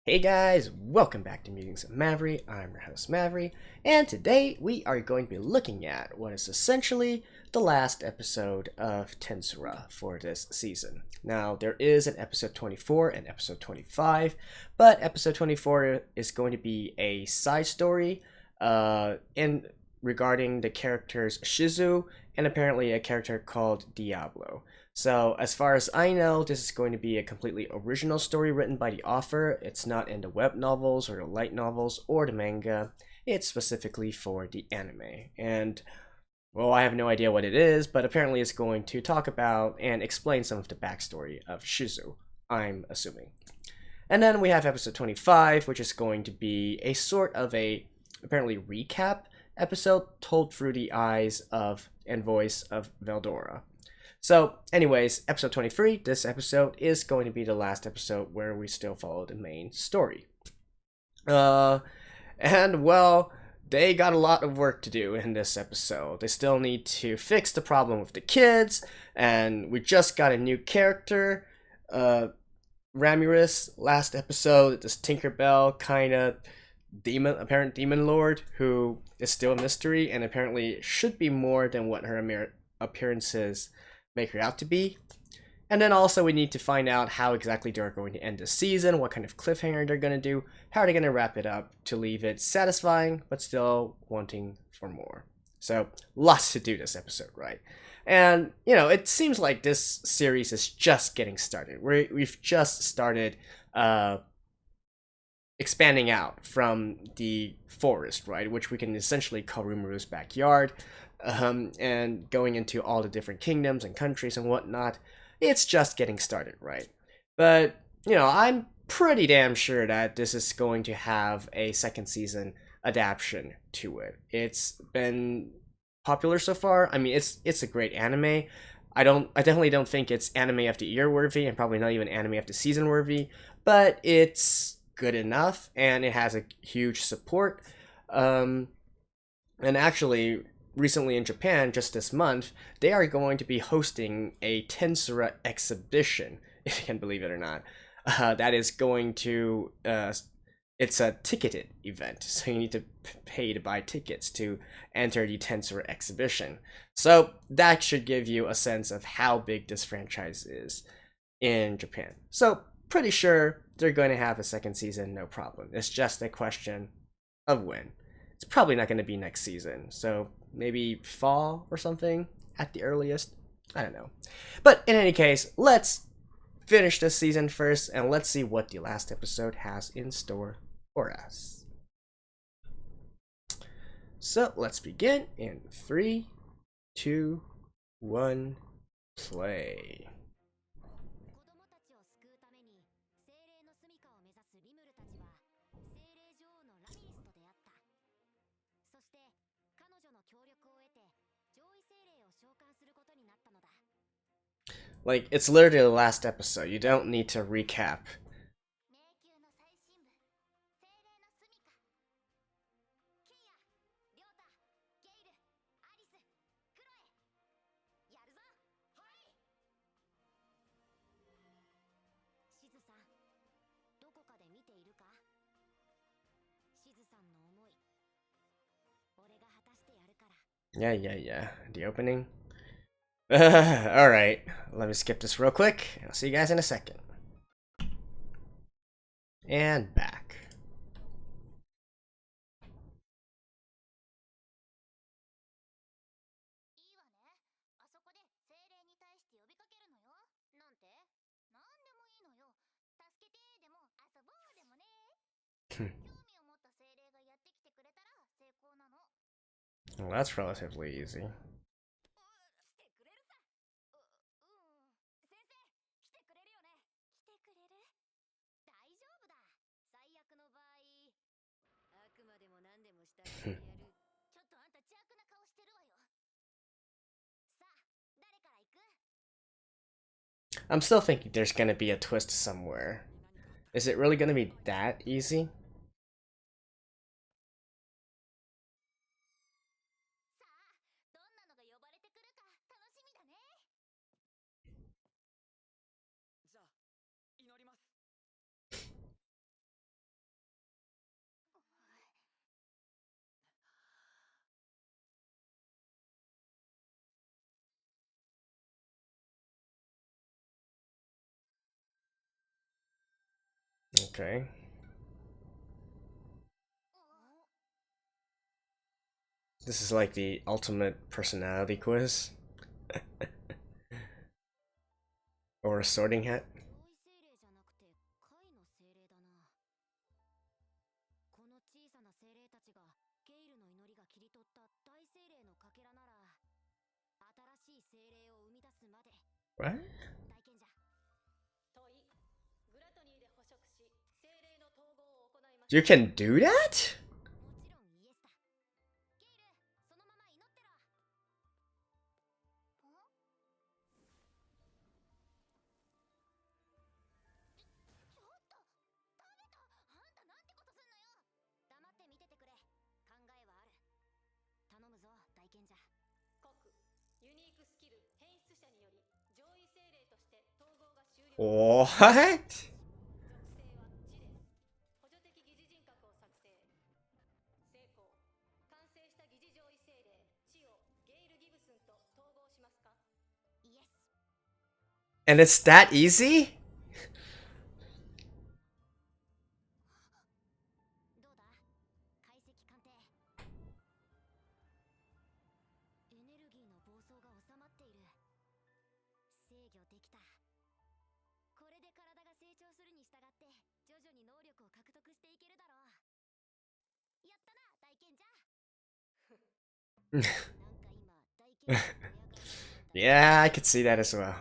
Hey guys, welcome back to Meetings of Maverick. I'm your host Maverick, and today we are going to be looking at what is essentially the last episode of Tensura for this season. Now, there is an episode 24 and episode 25, but episode 24 is going to be a side story in regarding the characters Shizu and apparently a character called Diablo. So, as far as I know, this is going to be a completely original story written by the author. It's not in the web novels or the light novels or the manga. It's specifically for the anime. And, well, I have no idea what it is, but apparently it's going to talk about and explain some of the backstory of Shizu, I'm assuming. And then we have episode 25, which is going to be a sort of a, apparently, recap episode told through the eyes of and voice of Veldora. So, anyways, episode 23, this episode is going to be the last episode where we still follow the main story. And well, they got a lot of work to do in this episode. They still need to fix the problem with the kids, and we just got a new character, Ramirez, last episode, this Tinkerbell kind of apparent demon lord, who is still a mystery, and apparently should be more than what her appearances make her out to be. And then also we need to find out how exactly they're going to end the season, what kind of cliffhanger they're going to do, how they're going to wrap it up to leave it satisfying but still wanting for more. So lots to do this episode, right? And you know, it seems like this series is just getting started. We've just started expanding out from the forest, right, which we can essentially call Rimuru backyard, and going into all the different kingdoms and countries and whatnot. It's just getting started, right? But, you know, I'm pretty damn sure that this is going to have a second season adaptation to it. It's been popular so far. I mean, it's a great anime. I definitely don't think it's anime of the year worthy, and probably not even anime of the season worthy, but it's good enough, and it has a huge support. And actually, recently in Japan, just this month, they are going to be hosting a Tensura exhibition, if you can believe it or not. That is going to, it's a ticketed event, so you need to pay to buy tickets to enter the Tensura exhibition. So that should give you a sense of how big this franchise is in Japan. So pretty sure they're going to have a second season, no problem. It's just a question of when. It's probably not going to be next season, so maybe fall or something at the earliest. I don't know. But in any case, let's finish this season first, and let's see what the last episode has in store for us. So let's begin in 3, 2, 1, play. Like, it's literally the last episode. You don't need to recap. Yeah. The opening. Alright, let me skip this real quick. I'll see you guys in a second. And back. Well, that's relatively easy. I'm still thinking there's gonna be a twist somewhere. Is it really gonna be that easy? Okay. This is like the ultimate personality quiz. Or a sorting hat. What? You can do that? What? And it's that easy? Yeah, I could see that as well.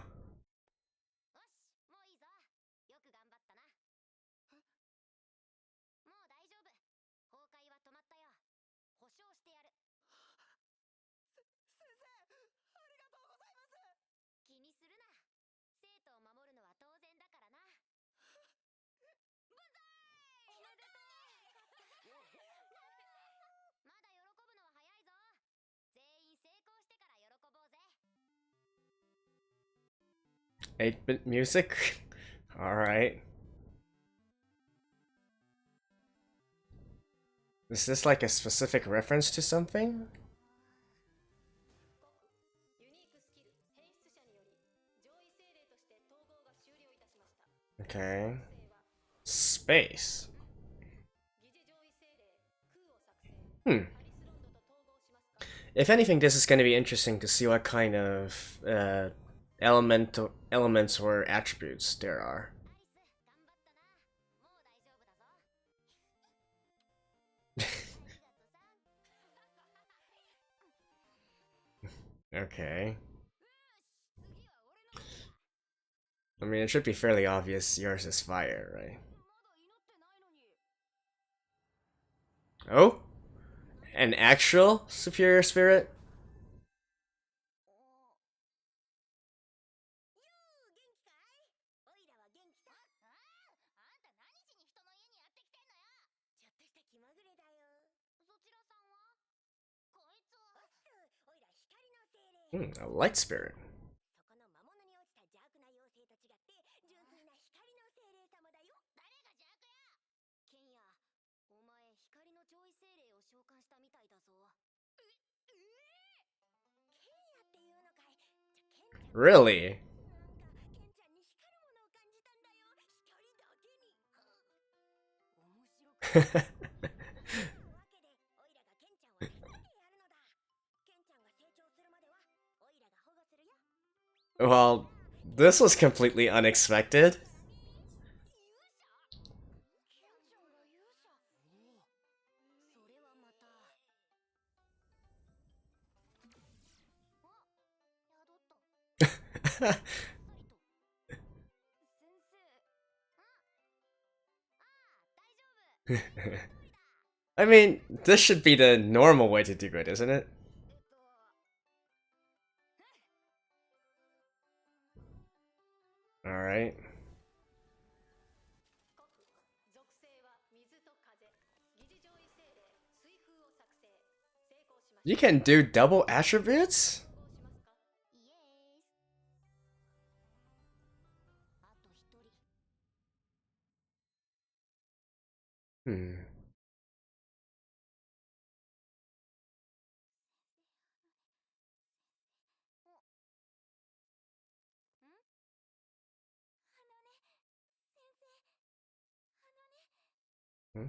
Eight-bit music? Alright. Is this like a specific reference to something? Okay. Space. If anything, this is going to be interesting to see what kind of elements or attributes there are. Okay. I mean, it should be fairly obvious yours is fire, right? Oh? An actual superior spirit? A light spirit. Really? Well, this was completely unexpected. I mean, this should be the normal way to do it, isn't it? Alright. You can do double attributes? Hmm. Hmm?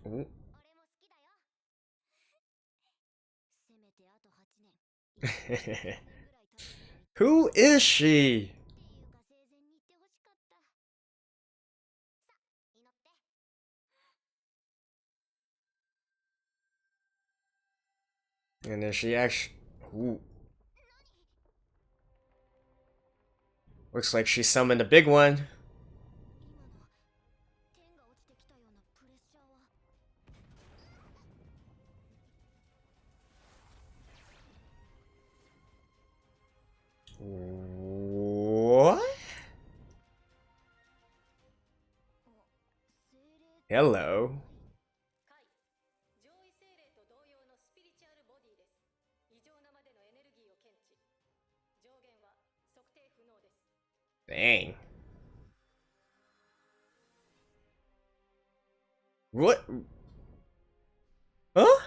Ooh. Who is she? And then she actually... Ooh. Looks like she summoned a big one. What? Hello. Dang. What? Huh?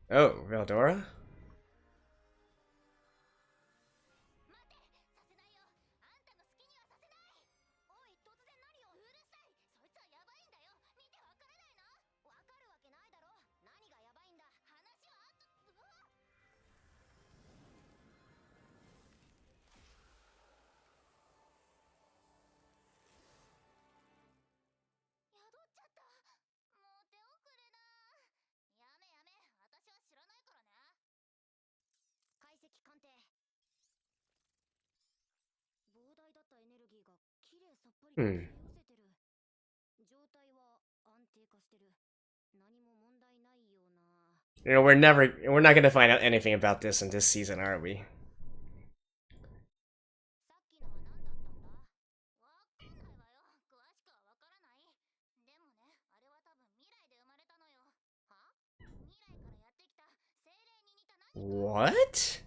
Oh, Veldora? Hmm. You know, we're not gonna find out anything about this in this season, are we? What?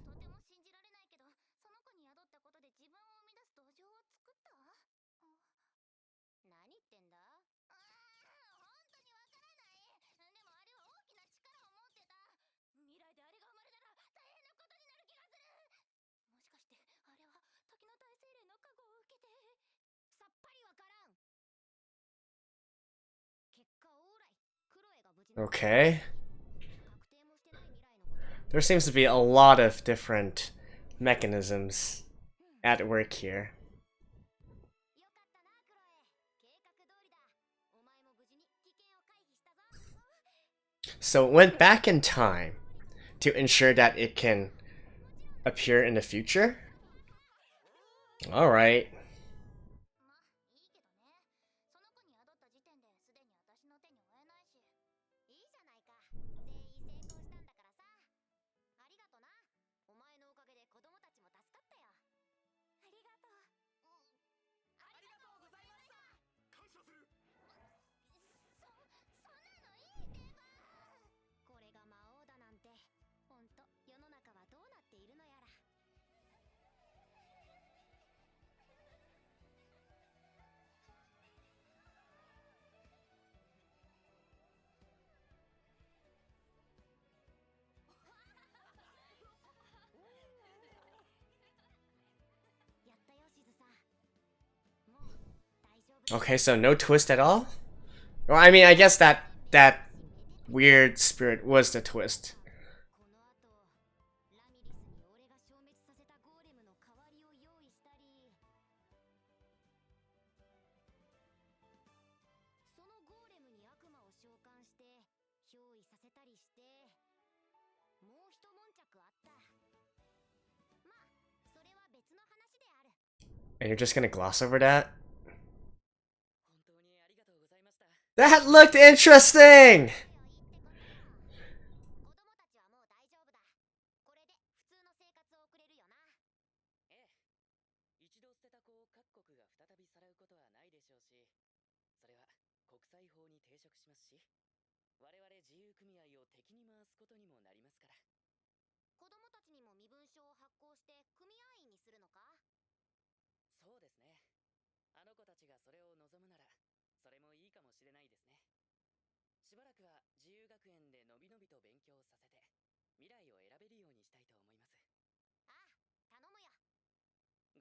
Okay. There seems to be a lot of different mechanisms at work here. So it went back in time to ensure that it can appear in the future? Alright. Okay, so no twist at all? Well, I mean, I guess that weird spirit was the twist. And you're just gonna gloss over that? That looked interesting!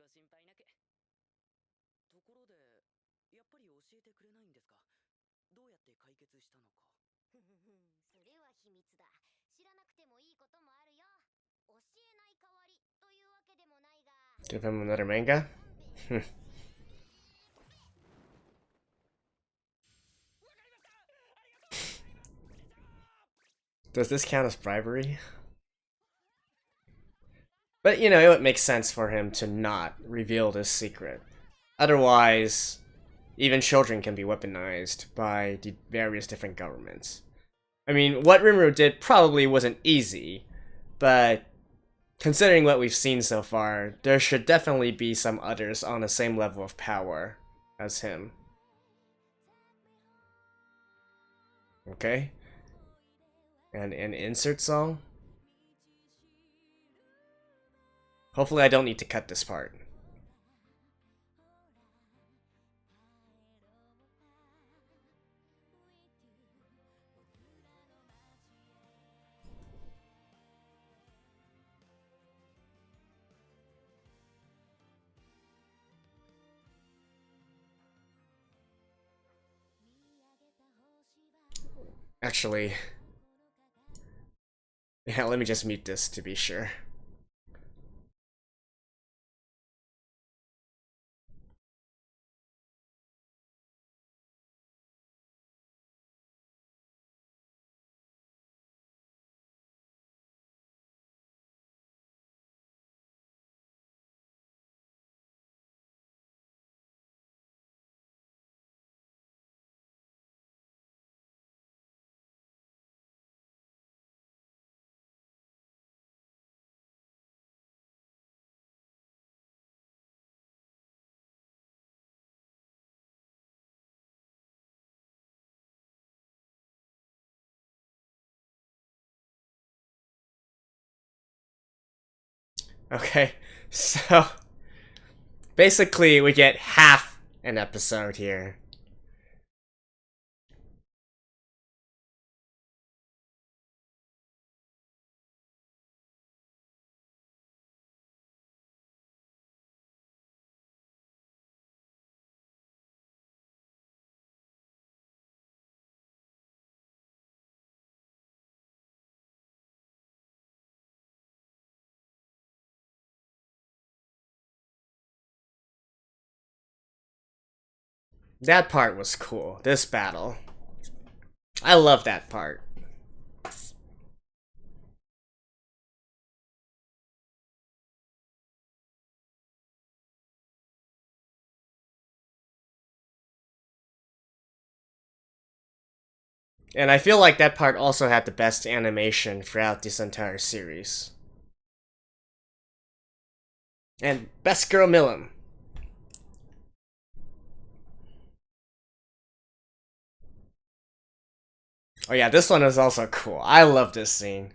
心配なく。ところで、やっぱり教えてくれないんですか？どうやって解決したのか。ふふふん、それは秘密だ。知らなくてもいいこともあるよ。教えない代わりというわけでもないが。Give him another manga? Does this count as bribery? But, you know, it would make sense for him to not reveal this secret. Otherwise, even children can be weaponized by the various different governments. I mean, what Rimuru did probably wasn't easy, but considering what we've seen so far, there should definitely be some others on the same level of power as him. Okay? And an insert song? Hopefully I don't need to cut this part. Actually, yeah, let me just mute this to be sure. Okay, so basically we get half an episode here. That part was cool, this battle. I love that part. And I feel like that part also had the best animation throughout this entire series. And best girl Milim. Oh yeah, this one is also cool. I love this scene.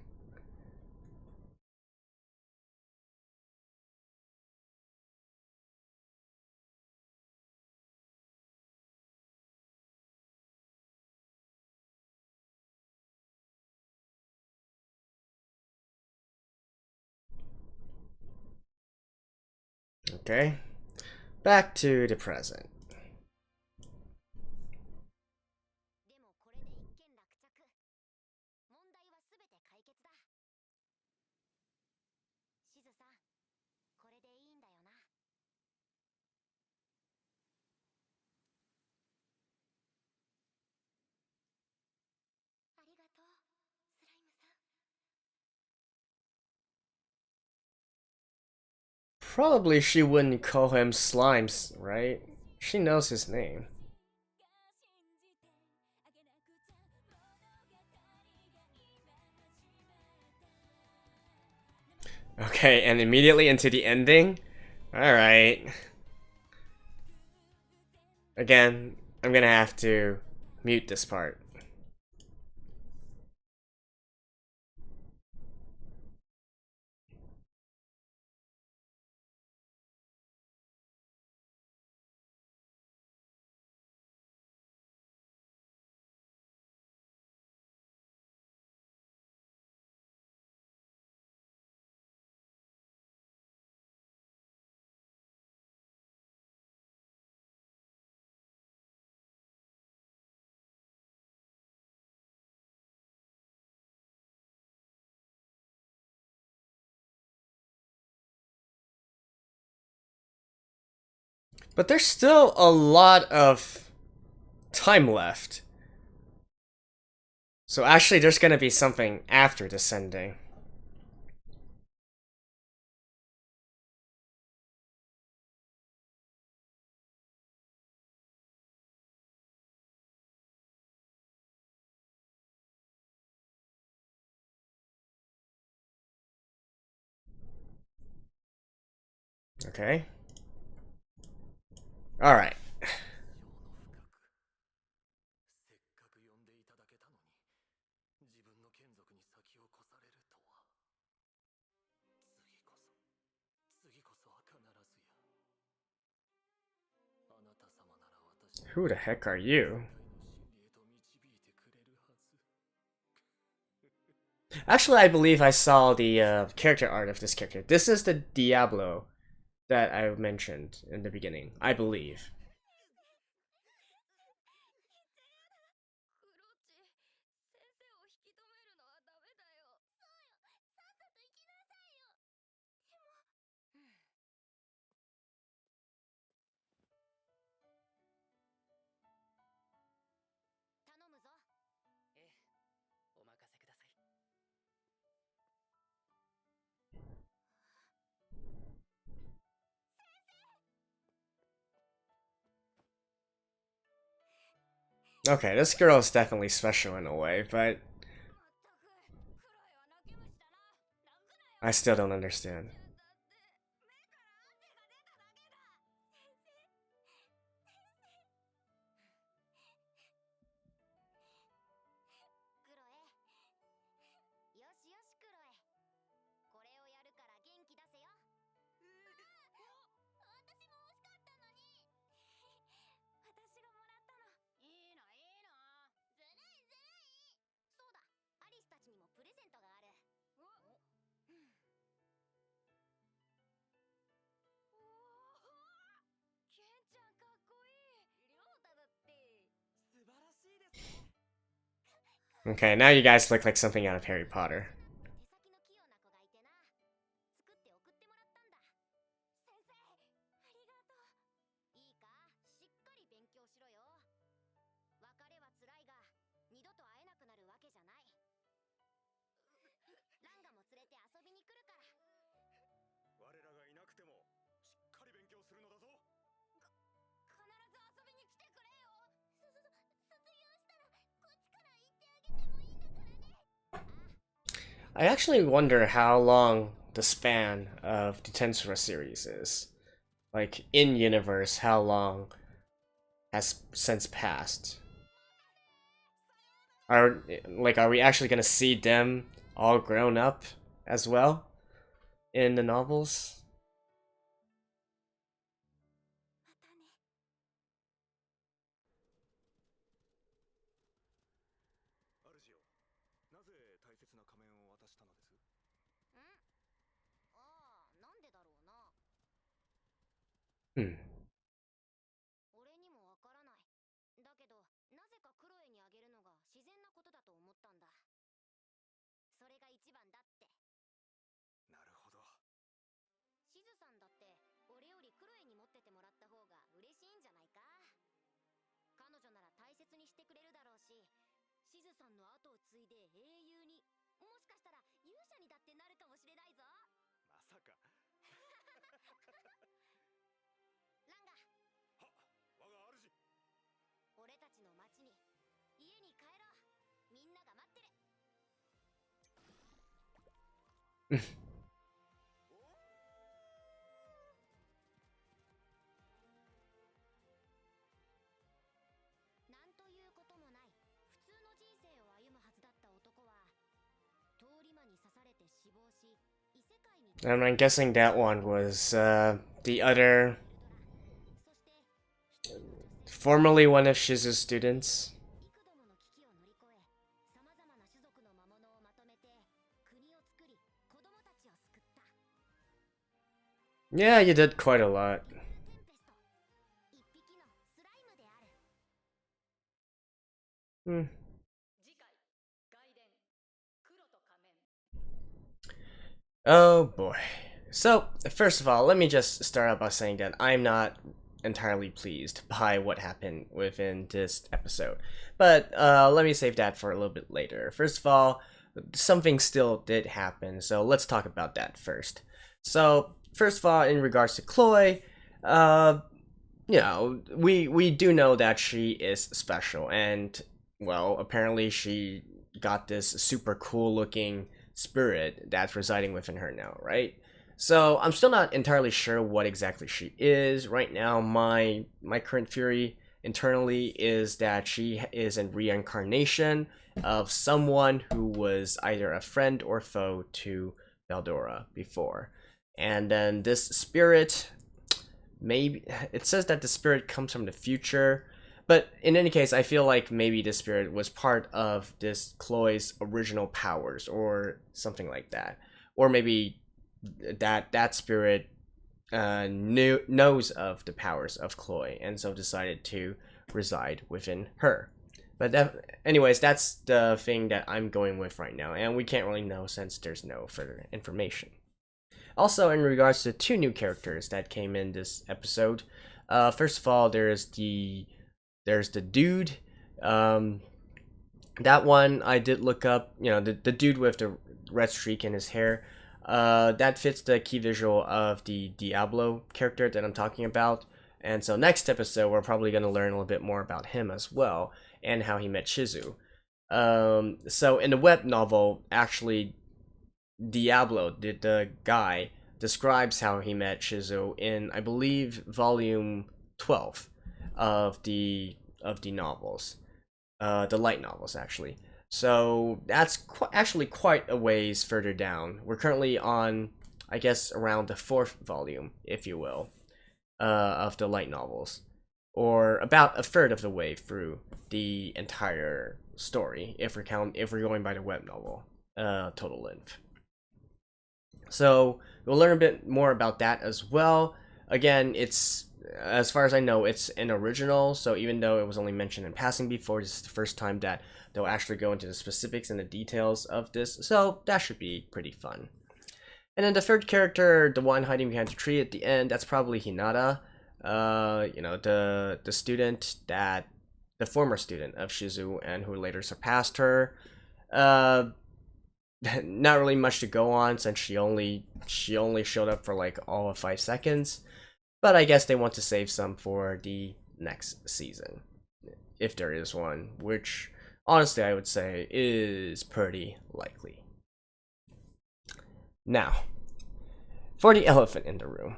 Okay, back to the present. でもこれで一件落着。問題はすべて解決だ。しずさん、これでいいんだよな。ありがとう、スライムさん。Probably she wouldn't call him Slimes, right? She knows his name. Okay, and immediately into the ending? Alright. Again, I'm gonna have to mute this part. But there's still a lot of time left. So actually there's gonna be something after descending. Okay. Alright. Who the heck are you? Actually, I believe I saw the character art of this character. This is the Diablo that I mentioned in the beginning, I believe. Okay, this girl is definitely special in a way, but I still don't understand. Okay, now you guys look like something out of Harry Potter. I actually wonder how long the span of the Tensura series is. Like, in universe, how long has since passed? Are we actually gonna see them all grown up as well in the novels? Hmm. And I'm guessing that one was the other, formerly one of Shizu's students. Yeah, you did quite a lot. Hmm. Oh boy. So, first of all, let me just start out by saying that I'm not entirely pleased by what happened within this episode. But let me save that for a little bit later. First of all, something still did happen, so let's talk about that first. So, first of all, in regards to Chloe, we do know that she is special, and, well, apparently she got this super cool looking spirit that's residing within her now, right? So I'm still not entirely sure what exactly she is. Right now, my current theory internally is that she is a reincarnation of someone who was either a friend or foe to Veldora before. And then this spirit, maybe, it says that the spirit comes from the future, but in any case, I feel like maybe this spirit was part of this Chloe's original powers or something like that. Or maybe that spirit knows of the powers of Chloe and so decided to reside within her. But anyways, that's the thing that I'm going with right now, and we can't really know since there's no further information. Also, in regards to two new characters that came in this episode, first of all, there's the dude. That one I did look up. The dude with the red streak in his hair. That fits the key visual of the Diablo character that I'm talking about. And so next episode, we're probably going to learn a little bit more about him as well, and how he met Shizu. So in the web novel, actually, Diablo, the guy, describes how he met Shizu in, I believe, volume 12 of the novels. The light novels, actually. So that's actually quite a ways further down. We're currently on, I guess, around the 4th volume, if you will, of the light novels, or about a third of the way through the entire story, if we're going by the web novel total length. So we'll learn a bit more about that as well. Again, it's, as far as I know, it's an original, so even though it was only mentioned in passing before, this is the first time that they'll actually go into the specifics and the details of this, so that should be pretty fun. And then the third character, the one hiding behind the tree at the end, that's probably Hinata. The student the former student of Shizu and who later surpassed her. Not really much to go on since she only showed up for like all of 5 seconds. But I guess they want to save some for the next season, if there is one, which honestly I would say is pretty likely. Now, for the elephant in the room,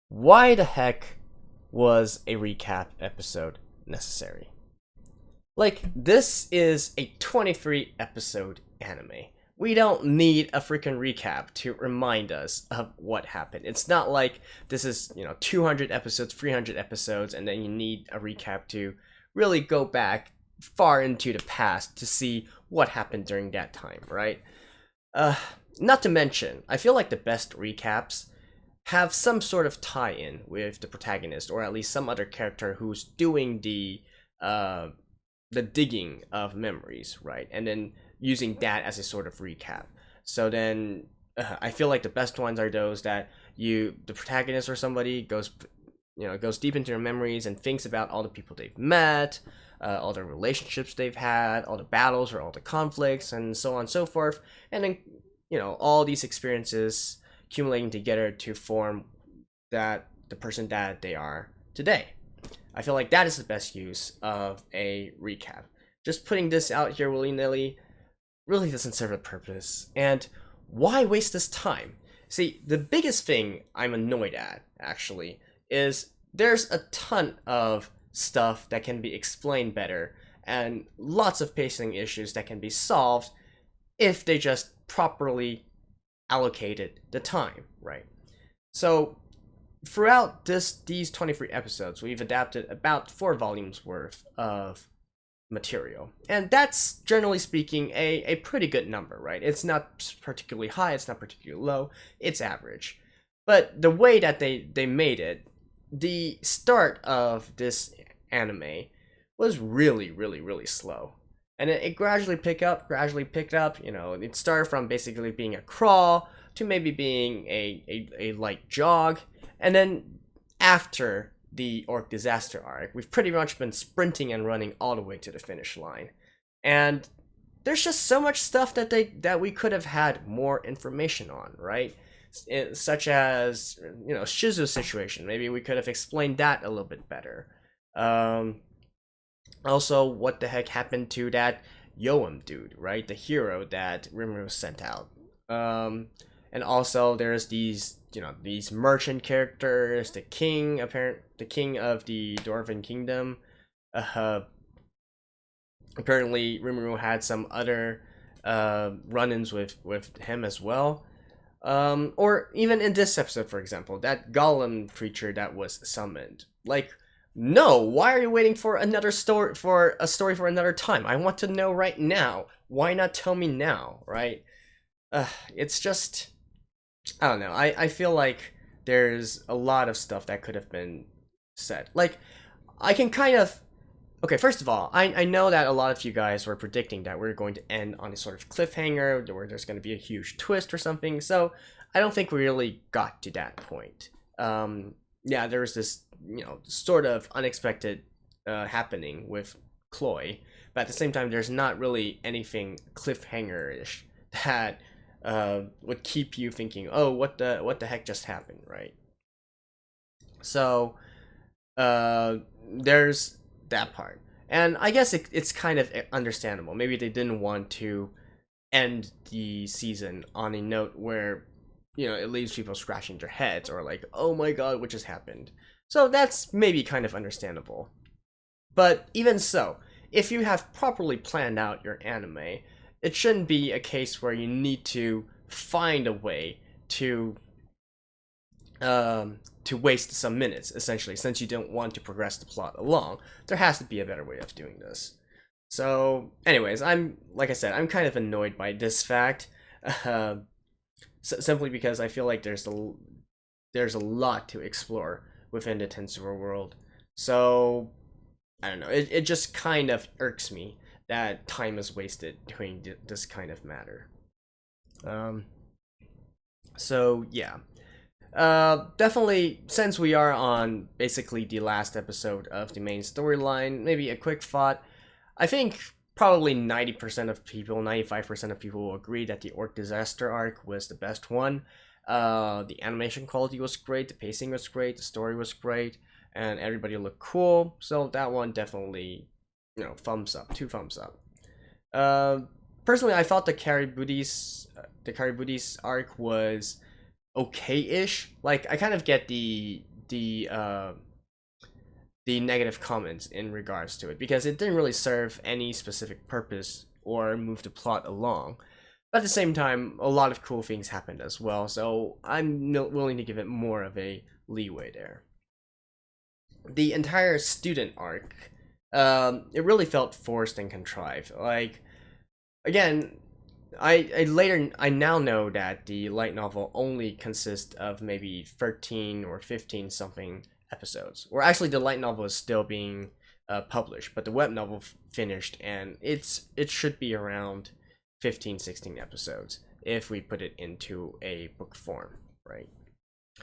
why the heck was a recap episode necessary? Like, this is a 23 episode anime. We don't need a freaking recap to remind us of what happened. It's not like this is, 200 episodes, 300 episodes, and then you need a recap to really go back far into the past to see what happened during that time, right? Not to mention, I feel like the best recaps have some sort of tie-in with the protagonist, or at least some other character who's doing the digging of memories, right? And then using that as a sort of recap. So then I feel like the best ones are those that the protagonist or somebody goes deep into their memories and thinks about all the people they've met, all the relationships they've had, all the battles or all the conflicts, and so on and so forth. And then, all these experiences accumulating together to form the person that they are today. I feel like that is the best use of a recap. Just putting this out here willy-nilly really doesn't serve a purpose. And why waste this time? See, the biggest thing I'm annoyed at, actually, is there's a ton of stuff that can be explained better, and lots of pacing issues that can be solved if they just properly allocated the time, right? So throughout these 23 episodes, we've adapted about 4 volumes worth of material, and that's, generally speaking, a pretty good number, right? It's not particularly high, it's not particularly low, it's average. But the way that they made it, the start of this anime was really, really, really slow. And it gradually picked up, it started from basically being a crawl to maybe being a light jog. And then after the Orc Disaster arc, we've pretty much been sprinting and running all the way to the finish line. And there's just so much stuff that we could have had more information on, right? Such as, Shizu's situation. Maybe we could have explained that a little bit better. Also, what the heck happened to that Yoam dude, right? The hero that Rimuru sent out. And also there's these merchant characters, the king of the Dwarven Kingdom. Apparently Rimuru had some other run-ins with him as well. Or even in this episode, for example, that golem creature that was summoned. Like, no, why are you waiting for another story for another time? I want to know right now. Why not tell me now, right? It's just, I don't know. I feel like there's a lot of stuff that could have been said. Like, I can kind of, okay, first of all, I know that a lot of you guys were predicting that we're going to end on a sort of cliffhanger where there's going to be a huge twist or something, so I don't think we really got to that point. Yeah, there was this, sort of unexpected happening with Chloe, but at the same time, there's not really anything cliffhanger-ish that would keep you thinking, oh, what the heck just happened, right? So, there's that part. And I guess it's kind of understandable. Maybe they didn't want to end the season on a note where, it leaves people scratching their heads or like, oh my god, what just happened? So that's maybe kind of understandable. But even so, if you have properly planned out your anime, it shouldn't be a case where you need to find a way to waste some minutes, essentially, since you don't want to progress the plot along. There has to be a better way of doing this. So, anyways, like I said, I'm kind of annoyed by this fact, simply because I feel like there's a lot to explore within the Tensura world. So, I don't know, it just kind of irks me that time is wasted doing this kind of matter. So, yeah. Definitely, since we are on basically the last episode of the main storyline, maybe a quick thought. I think probably 90% of people, 95% of people will agree that the Orc Disaster arc was the best one. The animation quality was great, the pacing was great, the story was great, and everybody looked cool. So that one definitely, thumbs up, 2 thumbs up. Personally, I thought the Karibudi's arc was okay-ish. Like, I kind of get the negative comments in regards to it, because it didn't really serve any specific purpose or move the plot along. But at the same time, a lot of cool things happened as well, so I'm willing to give it more of a leeway there. The entire student arc, it really felt forced and contrived. Like, again, I now know that the light novel only consists of maybe 13 or 15 something episodes. Or actually, the light novel is still being published, but the web novel finished, and it should be around 15-16 episodes if we put it into a book form, right?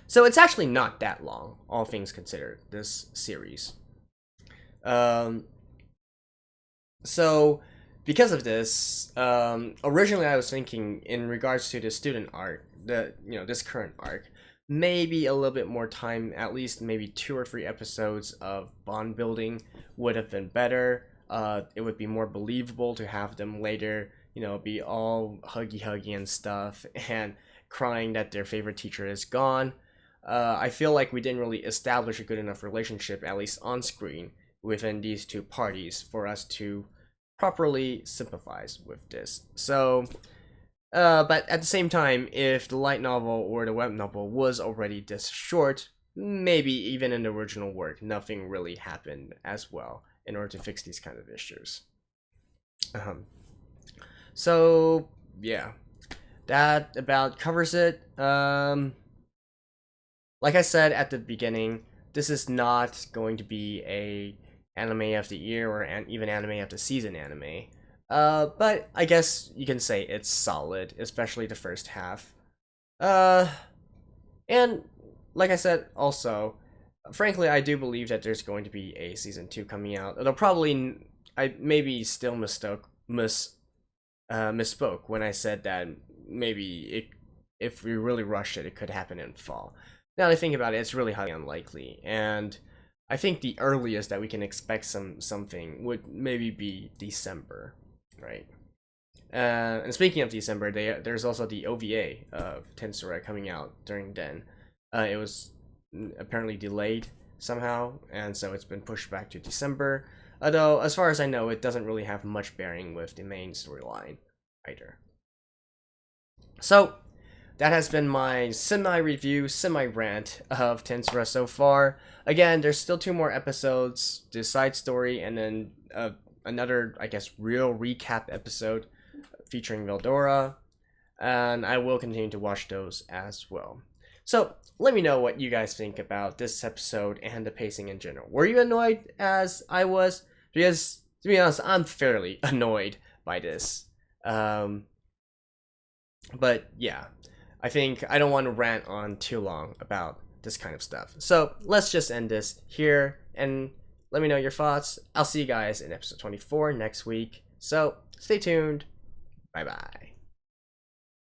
So it's actually not that long, all things considered, this series. So because of this, originally I was thinking in regards to the student arc, this current arc, maybe a little bit more time, at least maybe 2 or 3 episodes of bond building would have been better. It would be more believable to have them later, be all huggy and stuff and crying that their favorite teacher is gone. I feel like we didn't really establish a good enough relationship, at least on screen, within these 2 parties for us to properly sympathize with this. So, but at the same time, if the light novel or the web novel was already this short, maybe even in the original work, nothing really happened as well in order to fix these kind of issues. So, yeah, that about covers it. Like I said at the beginning, this is not going to be a anime of the year or even anime of the season anime. But I guess you can say it's solid, especially the first half. And like I said, also, frankly, I do believe that there's going to be a season 2 coming out. It'll probably, I maybe still misspoke when I said that maybe if we really rush it, it could happen in fall. Now that I think about it, it's really highly unlikely, and I think the earliest that we can expect something would maybe be December, right? And speaking of December, there's also the OVA of Tensura coming out during then. It was apparently delayed somehow, and so it's been pushed back to December. Although, as far as I know, it doesn't really have much bearing with the main storyline either. So, that has been my semi-review, semi-rant of Tensura so far. Again, there's still 2 more episodes, the side story, and then another, I guess, real recap episode featuring Veldora, and I will continue to watch those as well. So, let me know what you guys think about this episode and the pacing in general. Were you annoyed as I was? Because, to be honest, I'm fairly annoyed by this. But, yeah. I think I don't want to rant on too long about this kind of stuff. So, let's just end this here, and let me know your thoughts. I'll see you guys in episode 24 next week. So, stay tuned. Bye-bye.